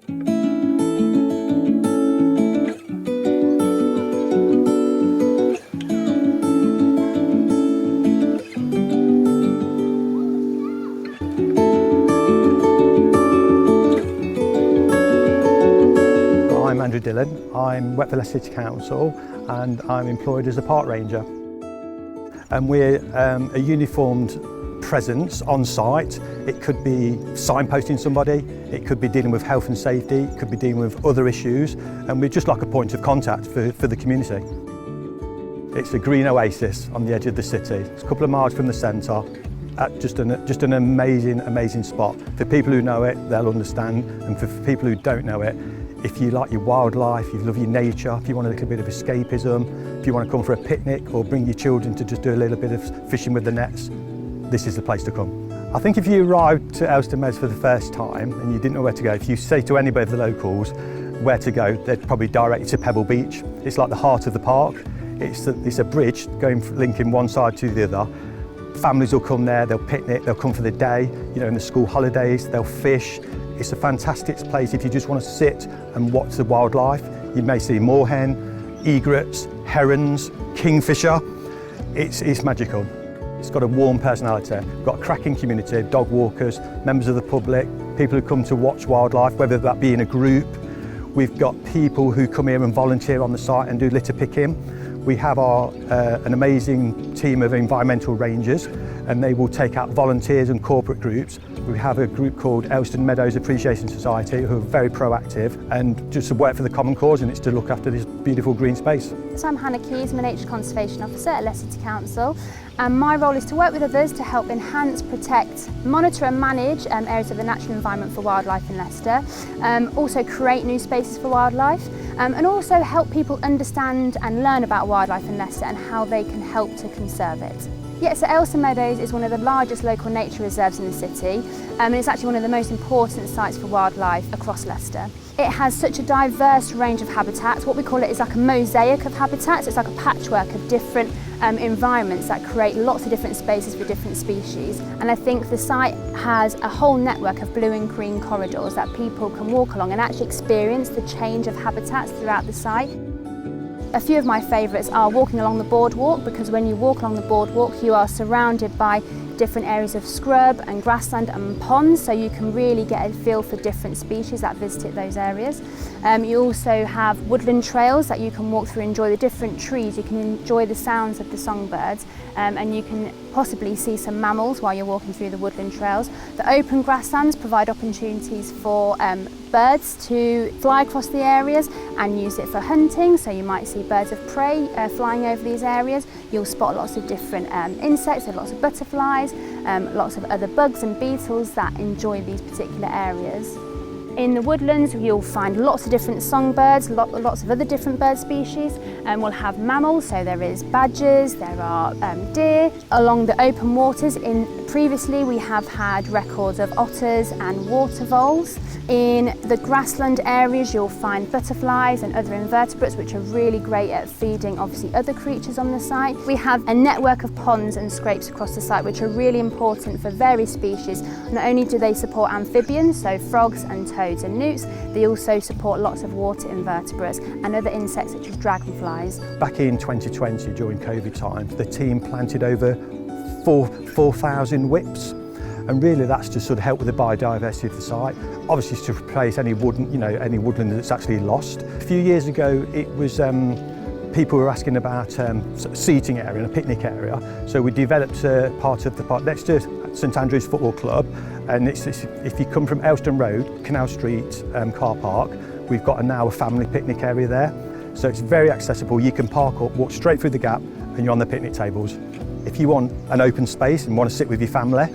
I'm Dillon. I'm Wet for Leicester City Council and I'm employed as a park ranger. And we're a uniformed presence on site. It could be signposting somebody, it could be dealing with health and safety, it could be dealing with other issues, and we're just like a point of contact for the community. It's a green oasis on the edge of the city. It's a couple of miles from the centre. Just an amazing spot. For people who know it, they'll understand, and for people who don't know it, if you like your wildlife, you love your nature, if you want a little bit of escapism, if you want to come for a picnic or bring your children to just do a little bit of fishing with the nets, this is the place to come. I think if you arrived to Aylestone Meadows for the first time and you didn't know where to go, if you say to anybody of the locals where to go, they'd probably direct you to Pebble Beach. It's like the heart of the park. It's a bridge linking one side to the other. Families will come there, they'll picnic, they'll come for the day, you know, in the school holidays, they'll fish. It's a fantastic place if you just want to sit and watch the wildlife. You may see moorhen, egrets, herons, kingfisher. It's magical. It's got a warm personality. We've got a cracking community, dog walkers, members of the public, people who come to watch wildlife, whether that be in a group. We've got people who come here and volunteer on the site and do litter picking. We have an amazing team of environmental rangers, and they will take out volunteers and corporate groups. We have a group called Aylestone Meadows Appreciation Society who are very proactive and just work for the common cause, and it's to look after this beautiful green space. So I'm Hannah Keys, I'm a Nature Conservation Officer at Leicester City Council, and my role is to work with others to help enhance, protect, monitor and manage areas of the natural environment for wildlife in Leicester, also create new spaces for wildlife, and also help people understand and learn about wildlife in Leicester and how they can help to conserve it. Yeah, so Aylestone Meadows is one of the largest local nature reserves in the city, and it's actually one of the most important sites for wildlife across Leicester. It has such a diverse range of habitats. What we call it is like a mosaic of habitats. It's like a patchwork of different environments that create lots of different spaces for different species. And I think the site has a whole network of blue and green corridors that people can walk along and actually experience the change of habitats throughout the site. A few of my favourites are walking along the boardwalk, because when you walk along the boardwalk you are surrounded by different areas of scrub and grassland and ponds, so you can really get a feel for different species that visit those areas. You also have woodland trails that you can walk through, enjoy the different trees, you can enjoy the sounds of the songbirds, and you can possibly see some mammals while you're walking through the woodland trails. The open grasslands provide opportunities for birds to fly across the areas and use it for hunting, so you might see birds of prey flying over these areas. You'll spot lots of different insects, so lots of butterflies, lots of other bugs and beetles that enjoy these particular areas. In the woodlands you'll find lots of different songbirds, lots of other different bird species, and we'll have mammals, so there is badgers, there are deer. Along the open waters, previously we have had records of otters and water voles. In the grassland areas you'll find butterflies and other invertebrates, which are really great at feeding obviously other creatures on the site. We have a network of ponds and scrapes across the site which are really important for various species. Not only do they support amphibians, so frogs and toads and newts, they also support lots of water invertebrates and other insects such as dragonflies. Back in 2020 during COVID times, the team planted over 4,000 whips. And really that's to sort of help with the biodiversity of the site. Obviously it's to replace any woodland that's actually lost. A few years ago it was people were asking about seating area and a picnic area. So we developed part of the park next to St Andrew's Football Club, and if you come from Aylestone Road, Canal Street car park, we've got now a family picnic area there. So it's very accessible. You can park up, walk straight through the gap, and you're on the picnic tables. If you want an open space and want to sit with your family,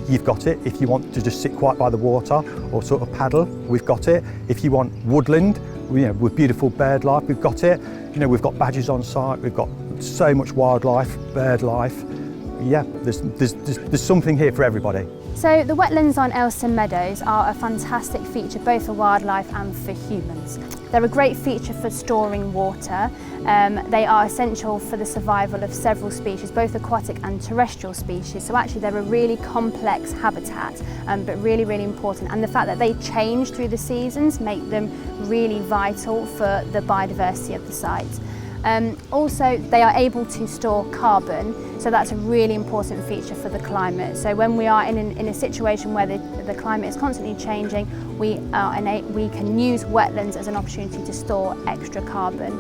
you've got it. If you want to just sit quiet by the water or sort of paddle, we've got it. If you want woodland, with beautiful bird life, we've got it. We've got badgers on site, we've got so much wildlife, bird life. Yeah, there's something here for everybody. So the wetlands on Aylestone Meadows are a fantastic feature both for wildlife and for humans. They're a great feature for storing water. They are essential for the survival of several species, both aquatic and terrestrial species. So actually they're a really complex habitat, but really, really important. And the fact that they change through the seasons make them really vital for the biodiversity of the site. Also, they are able to store carbon, so that's a really important feature for the climate. So when we are in a situation where the climate is constantly changing, we can use wetlands as an opportunity to store extra carbon.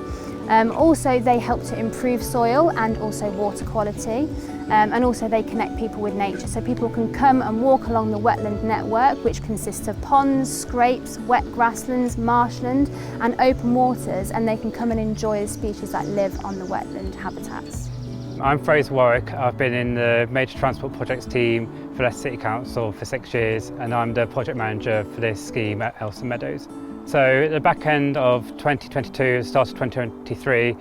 Also, they help to improve soil and also water quality. And also they connect people with nature, so people can come and walk along the wetland network, which consists of ponds, scrapes, wet grasslands, marshland and open waters, and they can come and enjoy the species that live on the wetland habitats. I'm Fraser Warwick. I've been in the Major Transport Projects team for Leicester City Council for 6 years, and I'm the project manager for this scheme at Aylestone Meadows. So at the back end of 2022, start of 2023,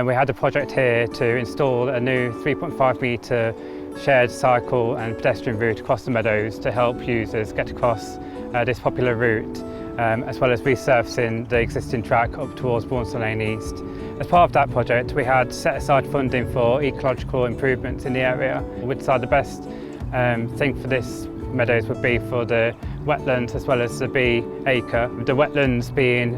we had a project here to install a new 3.5 metre shared cycle and pedestrian route across the meadows to help users get across this popular route, as well as resurfacing the existing track up towards Bournemouth Lane East. As part of that project, we had set aside funding for ecological improvements in the area. We decided the best thing for this meadows would be for the wetlands as well as the bee acre. The wetlands being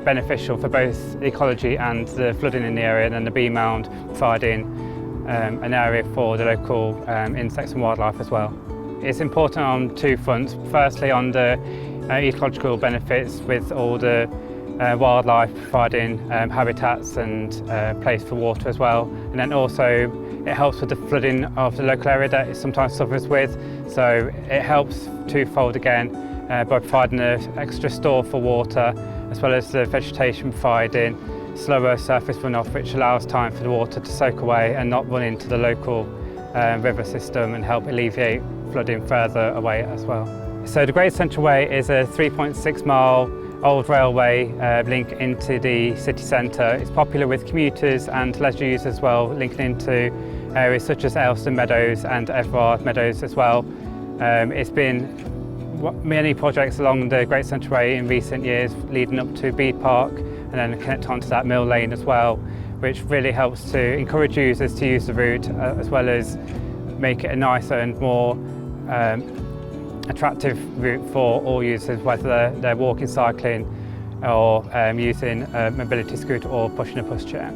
beneficial for both ecology and the flooding in the area, and then the bee mound providing an area for the local insects and wildlife as well. It's important on two fronts. Firstly, on the ecological benefits with all the wildlife providing habitats and place for water as well, and then also it helps with the flooding of the local area that it sometimes suffers with, so it helps twofold again by providing an extra store for water as well as the vegetation providing slower surface runoff, which allows time for the water to soak away and not run into the local river system and help alleviate flooding further away as well. So the Great Central Way is a 3.6 mile old railway link into the city centre. It's popular with commuters and leisure users as well, linking into areas such as Aylestone Meadows and Everard Meadows as well. It's been many projects along the Great Central Way in recent years, leading up to Bede Park and then connect onto that Mill Lane as well, which really helps to encourage users to use the route as well as make it a nicer and more attractive route for all users, whether they're walking, cycling or using a mobility scooter or pushing a pushchair.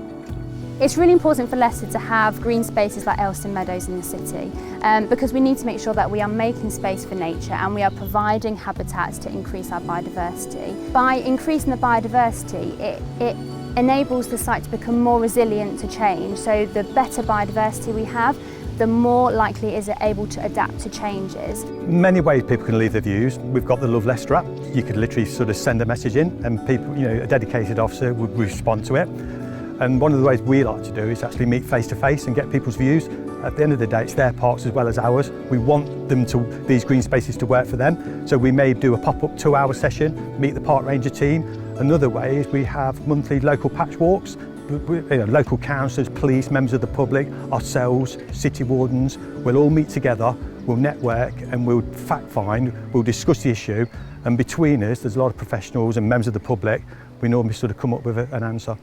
It's really important for Leicester to have green spaces like Aylestone Meadows in the city because we need to make sure that we are making space for nature and we are providing habitats to increase our biodiversity. By increasing the biodiversity, it enables the site to become more resilient to change. So the better biodiversity we have, the more likely is it able to adapt to changes. Many ways people can leave their views. We've got the Love Leicester app. You could literally sort of send a message in and people, a dedicated officer would respond to it. And one of the ways we like to do is actually meet face to face and get people's views. At the end of the day, it's their parks as well as ours. We want these green spaces to work for them. So we may do a pop-up 2-hour session, meet the park ranger team. Another way is we have monthly local patch walks. Local councillors, police, members of the public, ourselves, city wardens, we'll all meet together, we'll network and we'll fact find, we'll discuss the issue, and between us there's a lot of professionals and members of the public, we normally sort of come up with an answer.